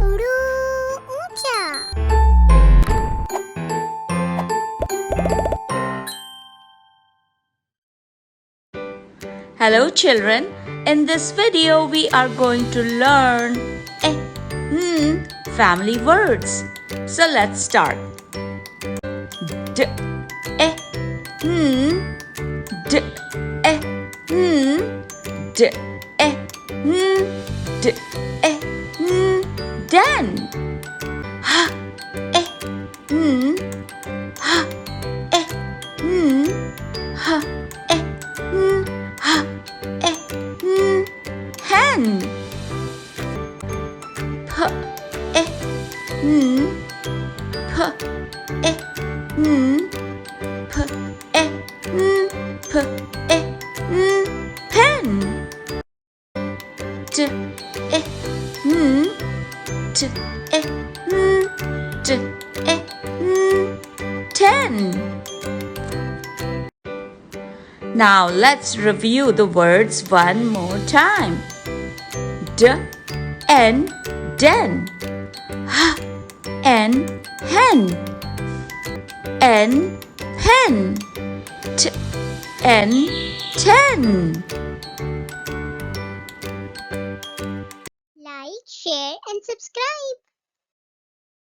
उड़ू ऊंचा। Hello children, in this video we are going to learn family words. So let's start. D, e, d, e, d, e, d, e, den. Ha, e, ha, e, ha, e, ha, e, hen. P, e, p, e, p, e, p, e, pen. D, e, d, e, d, e, ten. Now let's review the words one more time. D, N, den. H, N, hen. N, pen. T, N, ten. Like, share and subscribe.